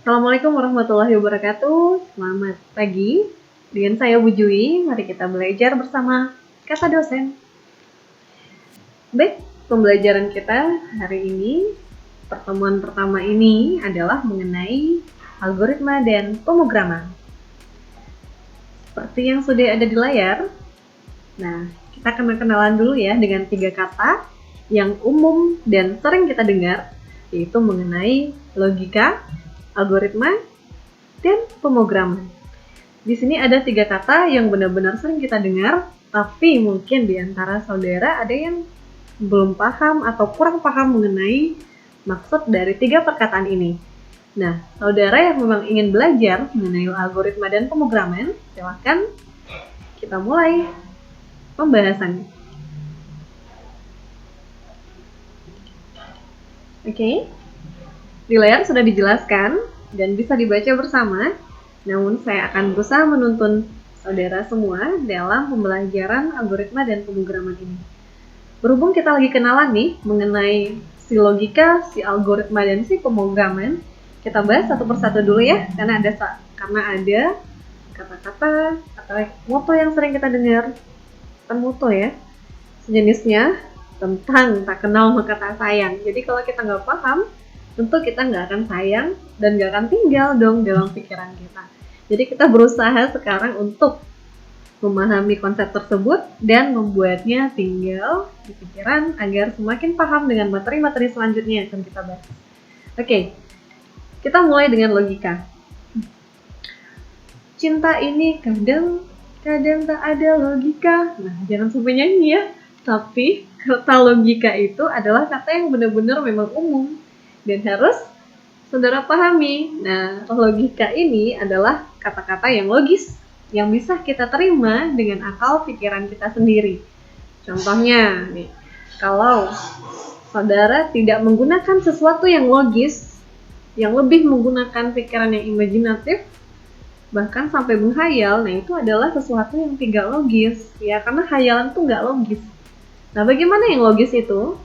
Assalamualaikum warahmatullahi wabarakatuh. Selamat pagi. Dengan saya Bu Jui, mari kita belajar bersama kata dosen. Baik, pembelajaran kita hari ini, pertemuan pertama ini adalah mengenai algoritma dan pemrograman. Seperti yang sudah ada di layar, nah kita akan kenalan dulu ya dengan 3 kata yang umum dan sering kita dengar, yaitu mengenai logika, algoritma, dan pemrograman. Di sini ada 3 kata yang benar-benar sering kita dengar, tapi mungkin di antara saudara ada yang belum paham atau kurang paham mengenai maksud dari 3 perkataan ini. Nah, saudara yang memang ingin belajar mengenai algoritma dan pemrograman, silakan kita mulai pembahasannya. Oke. Di layar sudah dijelaskan dan bisa dibaca bersama, namun saya akan berusaha menuntun saudara semua dalam pembelajaran algoritma dan pemrograman ini. Berhubung kita lagi kenalan nih mengenai si logika, si algoritma, dan si pemrograman, kita bahas satu persatu dulu ya, karena ada kata-kata atau moto yang sering kita dengar, bukan moto ya, sejenisnya tentang tak kenal maka tak sayang. Jadi kalau kita nggak paham, tentu kita nggak akan sayang dan nggak akan tinggal dong dalam pikiran kita. Jadi kita berusaha sekarang untuk memahami konsep tersebut dan membuatnya tinggal di pikiran agar semakin paham dengan materi-materi selanjutnya yang akan kita bahas. Oke, kita mulai dengan logika. Cinta ini kadang tak ada logika. Nah, jangan sampai nyanyi ya. Tapi kata logika itu adalah kata yang benar-benar memang umum dan harus saudara pahami. Nah, logika ini adalah kata-kata yang logis, yang bisa kita terima dengan akal pikiran kita sendiri. Contohnya, nih, kalau saudara tidak menggunakan sesuatu yang logis, yang lebih menggunakan pikiran yang imajinatif, bahkan sampai menghayal, nah itu adalah sesuatu yang tidak logis, ya, karena hayalan itu nggak logis. Nah, bagaimana yang logis itu?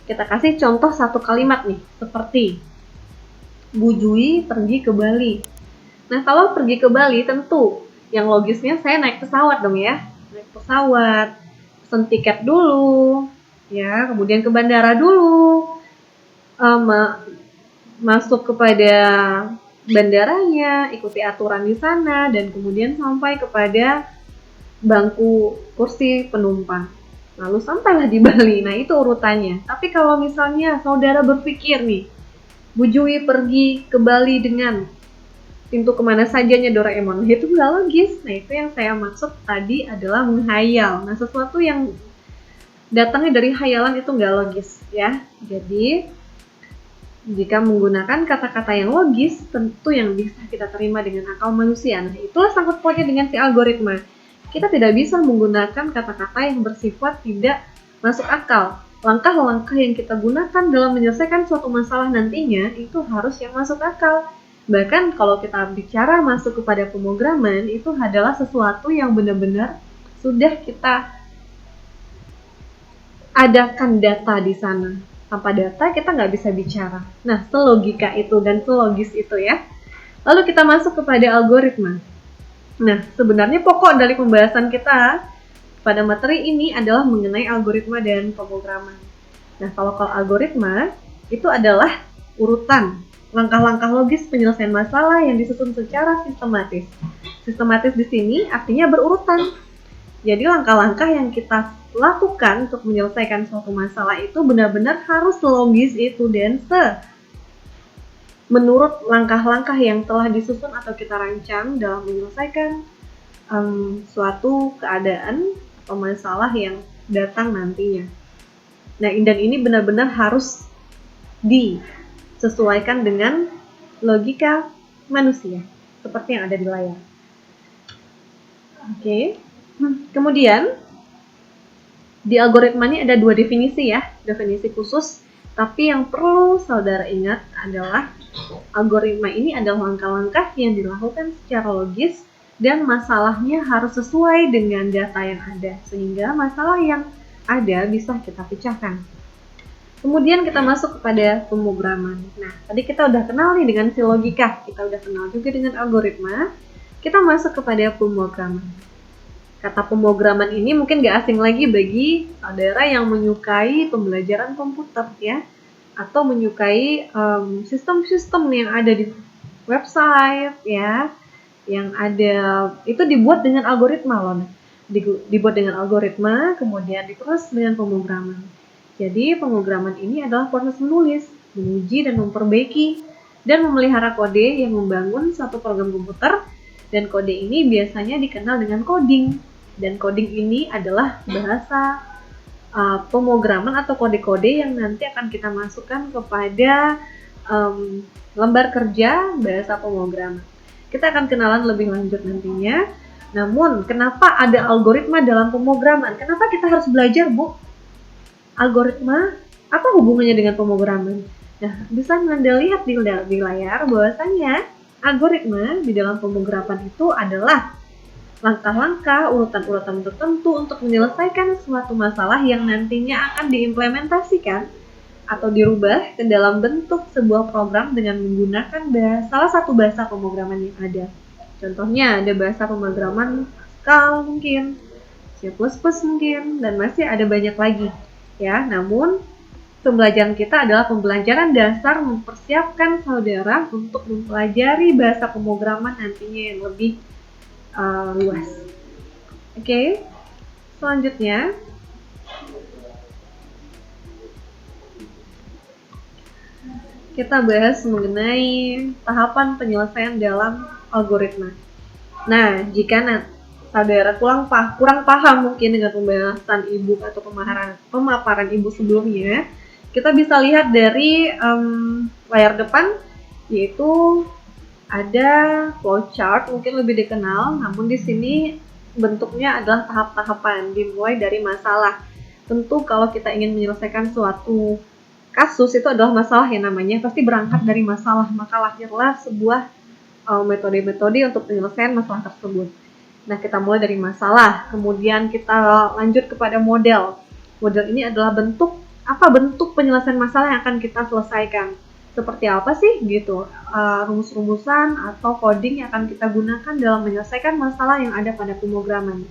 Kita kasih contoh satu kalimat nih, seperti Bu Jui pergi ke Bali. Nah, kalau pergi ke Bali tentu yang logisnya saya naik pesawat dong ya. Naik pesawat, pesen tiket dulu, ya, kemudian ke bandara dulu, masuk kepada bandaranya, ikuti aturan di sana, dan kemudian sampai kepada bangku kursi penumpang. Lalu sampailah di Bali. Nah, itu urutannya. Tapi kalau misalnya saudara berpikir nih, Bu Jui pergi ke Bali dengan pintu kemana sajanya Doraemon, itu nggak logis. Nah, itu yang saya maksud tadi adalah menghayal. Nah, sesuatu yang datangnya dari hayalan itu nggak logis ya. Jadi, jika menggunakan kata-kata yang logis, tentu yang bisa kita terima dengan akal manusia. Nah, itulah sangkut pautnya dengan si algoritma. Kita tidak bisa menggunakan kata-kata yang bersifat tidak masuk akal. Langkah-langkah yang kita gunakan dalam menyelesaikan suatu masalah nantinya itu harus yang masuk akal. Bahkan kalau kita bicara masuk kepada pemrograman, itu adalah sesuatu yang benar-benar sudah kita adakan data di sana. Tanpa data kita nggak bisa bicara. Nah, selogika itu dan selogis itu ya. Lalu kita masuk kepada algoritma. Nah, sebenarnya pokok dari pembahasan kita pada materi ini adalah mengenai algoritma dan pemrograman. Nah, kalau algoritma itu adalah urutan langkah-langkah logis penyelesaian masalah yang disusun secara sistematis. Sistematis di sini artinya berurutan. Jadi langkah-langkah yang kita lakukan untuk menyelesaikan suatu masalah itu benar-benar harus logis itu dan menurut langkah-langkah yang telah disusun atau kita rancang dalam menyelesaikan suatu keadaan atau masalah yang datang nantinya. Nah, dan ini benar-benar harus disesuaikan dengan logika manusia, seperti yang ada di layar. Oke. Kemudian, di algoritma ini ada 2 definisi ya, definisi khusus. Tapi yang perlu saudara ingat adalah algoritma ini adalah langkah-langkah yang dilakukan secara logis dan masalahnya harus sesuai dengan data yang ada, sehingga masalah yang ada bisa kita pecahkan. Kemudian kita masuk kepada pemrograman. Nah, tadi kita udah kenal nih dengan si logika, kita udah kenal juga dengan algoritma. Kita masuk kepada pemrograman. Kata pemrograman ini mungkin gak asing lagi bagi saudara yang menyukai pembelajaran komputer ya, atau menyukai sistem-sistem yang ada di website ya, yang ada itu dibuat dengan algoritma loh. Dibuat dengan algoritma, kemudian ditulis dengan pemrograman. Jadi pemrograman ini adalah proses menulis, menguji dan memperbaiki dan memelihara kode yang membangun suatu program komputer, dan kode ini biasanya dikenal dengan coding. Dan coding ini adalah bahasa pemrograman atau kode-kode yang nanti akan kita masukkan kepada lembar kerja bahasa pemrograman. Kita akan kenalan lebih lanjut nantinya. Namun, kenapa ada algoritma dalam pemrograman? Kenapa kita harus belajar, Bu? Algoritma, apa hubungannya dengan pemrograman? Nah, bisa Anda lihat di layar bahwasanya algoritma di dalam pemrograman itu adalah langkah-langkah, urutan-urutan tertentu untuk menyelesaikan suatu masalah yang nantinya akan diimplementasikan atau dirubah ke dalam bentuk sebuah program dengan menggunakan salah satu bahasa pemrograman yang ada. Contohnya ada bahasa pemrograman Pascal mungkin, C++ mungkin, dan masih ada banyak lagi. Ya, namun pembelajaran kita adalah pembelajaran dasar mempersiapkan saudara untuk mempelajari bahasa pemrograman nantinya yang lebih luas. Oke, selanjutnya kita bahas mengenai tahapan penyelesaian dalam algoritma. Nah, jika saudara kurang paham mungkin dengan pembahasan ibu atau pemaparan ibu sebelumnya, kita bisa lihat dari layar depan, yaitu ada flowchart, mungkin lebih dikenal, namun di sini bentuknya adalah tahap-tahapan, dimulai dari masalah. Tentu kalau kita ingin menyelesaikan suatu kasus, itu adalah masalah yang namanya pasti berangkat dari masalah, maka lahirlah sebuah metode-metode untuk penyelesaian masalah tersebut. Nah, kita mulai dari masalah, kemudian kita lanjut kepada model. Model ini adalah bentuk penyelesaian masalah yang akan kita selesaikan. Seperti apa sih gitu rumus-rumusan atau coding yang akan kita gunakan dalam menyelesaikan masalah yang ada pada pemrograman.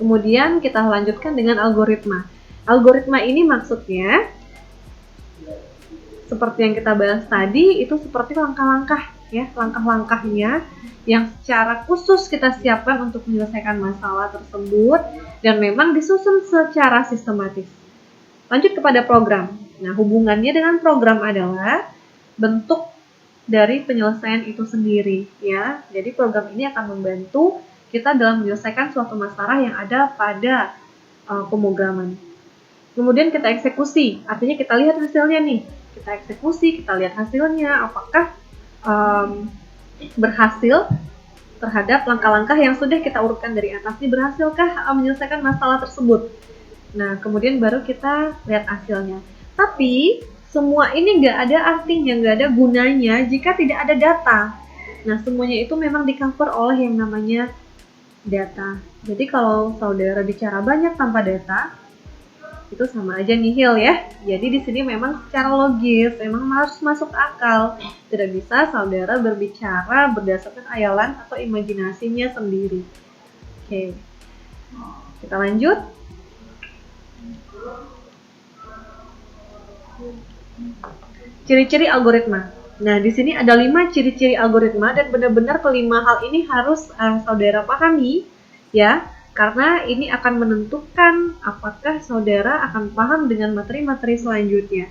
Kemudian kita lanjutkan dengan algoritma. Algoritma ini maksudnya seperti yang kita bahas tadi, itu seperti langkah-langkah ya, langkah-langkahnya yang secara khusus kita siapkan untuk menyelesaikan masalah tersebut dan memang disusun secara sistematis. Lanjut kepada program. Nah, hubungannya dengan program adalah bentuk dari penyelesaian itu sendiri ya. Jadi program ini akan membantu kita dalam menyelesaikan suatu masalah yang ada pada pemrograman. Kemudian kita eksekusi, artinya kita lihat hasilnya nih. Kita eksekusi, kita lihat hasilnya, apakah berhasil terhadap langkah-langkah yang sudah kita urutkan dari atas ini, berhasilkah menyelesaikan masalah tersebut. Nah, kemudian baru kita lihat hasilnya. Tapi semua ini nggak ada artinya, nggak ada gunanya jika tidak ada data. Nah, semuanya itu memang di-cover oleh yang namanya data. Jadi kalau saudara bicara banyak tanpa data, itu sama aja nihil ya. Jadi di sini memang secara logis, memang harus masuk akal. Tidak bisa saudara berbicara berdasarkan hayalan atau imajinasinya sendiri. Oke, kita lanjut. Ciri-ciri algoritma. Nah, di sini ada 5 ciri-ciri algoritma dan benar-benar kelima hal ini harus saudara pahami ya, karena ini akan menentukan apakah saudara akan paham dengan materi-materi selanjutnya.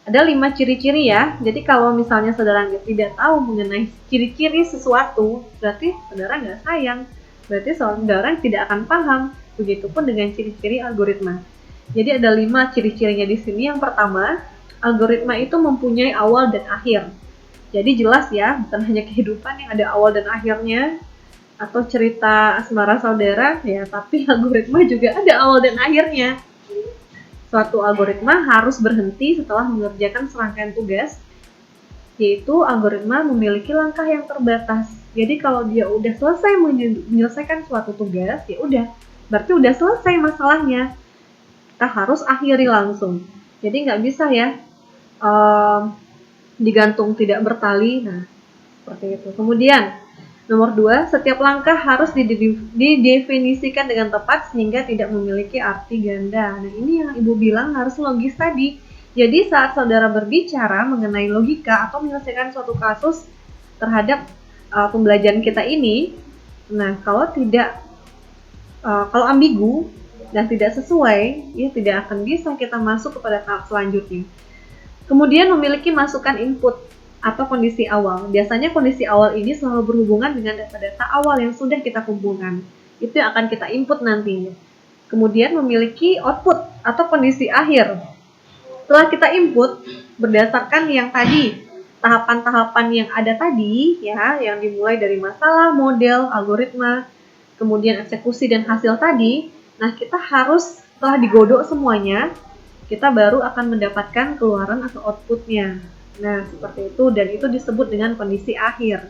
Ada 5 ciri-ciri ya. Jadi kalau misalnya saudara tidak tahu mengenai ciri-ciri sesuatu, berarti saudara nggak sayang. Berarti saudara tidak akan paham. Begitupun dengan ciri-ciri algoritma. Jadi ada 5 ciri-cirinya di sini. Yang pertama, algoritma itu mempunyai awal dan akhir. Jadi jelas ya, bukan hanya kehidupan yang ada awal dan akhirnya, atau cerita asmara saudara ya, tapi algoritma juga ada awal dan akhirnya. Suatu algoritma harus berhenti setelah mengerjakan serangkaian tugas, yaitu algoritma memiliki langkah yang terbatas. Jadi kalau dia udah selesai menyelesaikan suatu tugas, ya udah, berarti udah selesai masalahnya. Kita harus akhiri langsung. Jadi nggak bisa ya digantung tidak bertali. Nah, seperti itu. Kemudian nomor 2, setiap langkah harus didefinisikan dengan tepat sehingga tidak memiliki arti ganda. Nah, ini yang Ibu bilang harus logis tadi. Jadi saat saudara berbicara mengenai logika atau menyelesaikan suatu kasus terhadap pembelajaran kita ini, nah kalau ambigu dan tidak sesuai, ya tidak akan bisa kita masuk kepada tahap selanjutnya. Kemudian memiliki masukan input atau kondisi awal. Biasanya kondisi awal ini selalu berhubungan dengan data-data awal yang sudah kita kumpulkan. Itu yang akan kita input nantinya. Kemudian memiliki output atau kondisi akhir. Setelah kita input berdasarkan yang tadi, tahapan-tahapan yang ada tadi, ya, yang dimulai dari masalah, model, algoritma, kemudian eksekusi dan hasil tadi. Nah, kita harus setelah digodok semuanya, kita baru akan mendapatkan keluaran atau outputnya. Nah, seperti itu, dan itu disebut dengan kondisi akhir.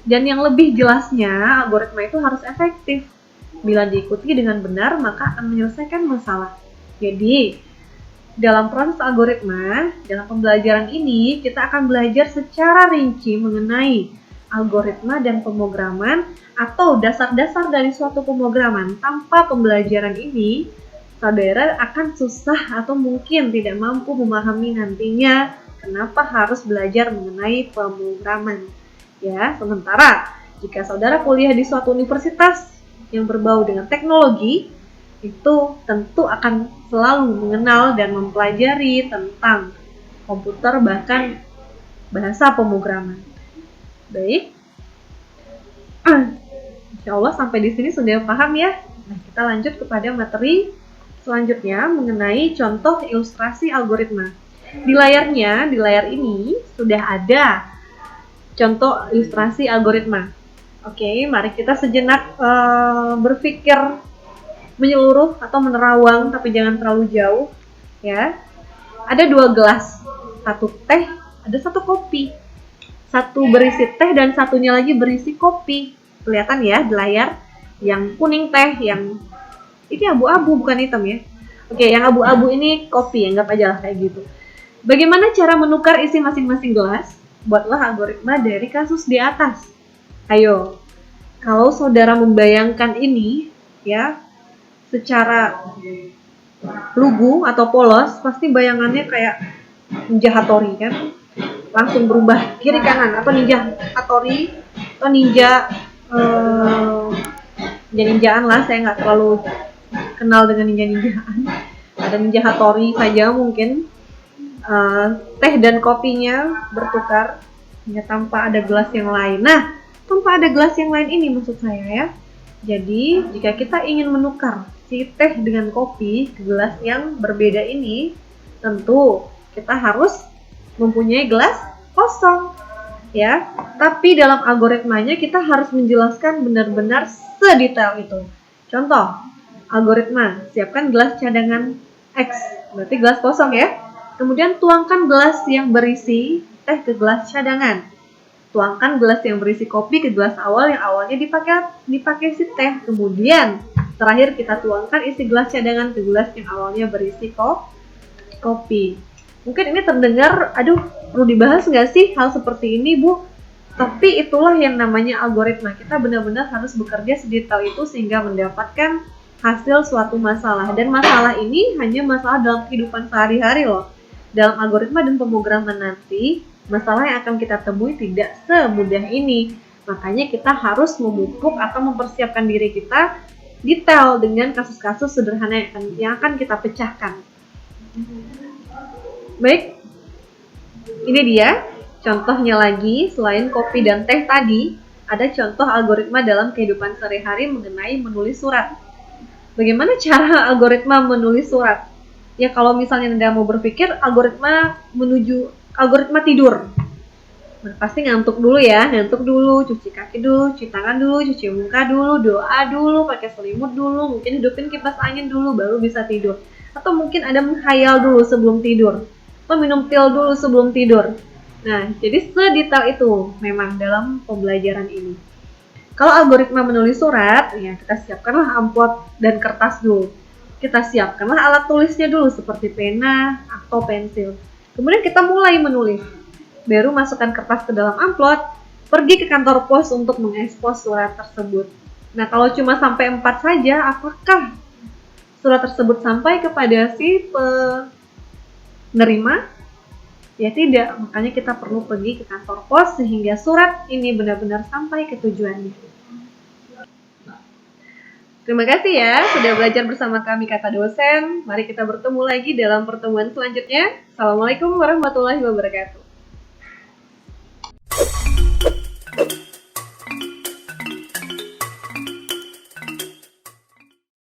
Dan yang lebih jelasnya, algoritma itu harus efektif. Bila diikuti dengan benar, maka akan menyelesaikan masalah. Jadi, dalam proses algoritma, dalam pembelajaran ini, kita akan belajar secara rinci mengenai algoritma dan pemrograman atau dasar-dasar dari suatu pemrograman. Tanpa pembelajaran ini, saudara akan susah atau mungkin tidak mampu memahami nantinya kenapa harus belajar mengenai pemrograman. Ya, sementara jika saudara kuliah di suatu universitas yang berbau dengan teknologi, itu tentu akan selalu mengenal dan mempelajari tentang komputer bahkan bahasa pemrograman. Baik. Insya Allah sampai di sini sudah paham ya. Nah, kita lanjut kepada materi selanjutnya mengenai contoh ilustrasi algoritma. Di layar ini sudah ada contoh ilustrasi algoritma. Oke, mari kita sejenak berpikir menyeluruh atau menerawang, tapi jangan terlalu jauh. Ya, ada 2 gelas, 1 teh, ada 1 kopi. 1 berisi teh dan satunya lagi berisi kopi. Kelihatan ya di layar, yang kuning teh, yang ini abu-abu bukan hitam ya. Oke, yang abu-abu ini kopi, anggap aja lah kayak gitu. Bagaimana cara menukar isi masing-masing gelas? Buatlah algoritma dari kasus di atas. Ayo, kalau saudara membayangkan ini, ya, secara lugu atau polos, pasti bayangannya kayak ninja Hattori kan? Langsung berubah kiri kanan, atau ninja Hattori, atau ninja-ninjaan lah, saya nggak terlalu kenal dengan ninja-ninjaan. Ada ninja Hattori saja mungkin. Teh dan kopinya bertukar ya, tanpa ada gelas yang lain. Nah, tanpa ada gelas yang lain ini maksud saya ya. Jadi, jika kita ingin menukar si teh dengan kopi ke gelas yang berbeda ini, tentu kita harus mempunyai gelas kosong. Ya, tapi dalam algoritmanya kita harus menjelaskan benar-benar sedetail itu. Contoh, algoritma, siapkan gelas cadangan X, berarti gelas kosong ya. Kemudian tuangkan gelas yang berisi teh ke gelas cadangan. Tuangkan gelas yang berisi kopi ke gelas awal yang awalnya dipakai si teh. Kemudian terakhir kita tuangkan isi gelas cadangan ke gelas yang awalnya berisi kopi. Mungkin ini terdengar, aduh, perlu dibahas nggak sih hal seperti ini, Bu? Tapi itulah yang namanya algoritma. Kita benar-benar harus bekerja sedetail itu sehingga mendapatkan hasil suatu masalah. Dan masalah ini hanya masalah dalam kehidupan sehari-hari loh. Dalam algoritma dan pemrograman nanti, masalah yang akan kita temui tidak semudah ini. Makanya kita harus memupuk atau mempersiapkan diri kita detail dengan kasus-kasus sederhana yang akan kita pecahkan. Baik, ini dia contohnya lagi. Selain kopi dan teh tadi, ada contoh algoritma dalam kehidupan sehari-hari mengenai menulis surat. Bagaimana cara algoritma menulis surat? Ya, kalau misalnya Anda mau berpikir algoritma tidur. Nah, pasti ngantuk dulu ya, cuci kaki dulu, cuci tangan dulu, cuci muka dulu, doa dulu, pakai selimut dulu, mungkin hidupin kipas angin dulu baru bisa tidur. Atau mungkin Anda menghayal dulu sebelum tidur, atau minum pil dulu sebelum tidur. Nah, jadi sedetail itu memang dalam pembelajaran ini. Kalau algoritma menulis surat, ya kita siapkanlah amplop dan kertas dulu. Kita siapkanlah alat tulisnya dulu seperti pena, atau pensil. Kemudian kita mulai menulis. Baru masukkan kertas ke dalam amplop, pergi ke kantor pos untuk mengekspos surat tersebut. Nah, kalau cuma sampai 4 saja, apakah surat tersebut sampai kepada si penerima? Ya tidak, makanya kita perlu pergi ke kantor pos sehingga surat ini benar-benar sampai ke tujuannya. Terima kasih ya sudah belajar bersama kami kata dosen. Mari kita bertemu lagi dalam pertemuan selanjutnya. Assalamualaikum warahmatullahi wabarakatuh.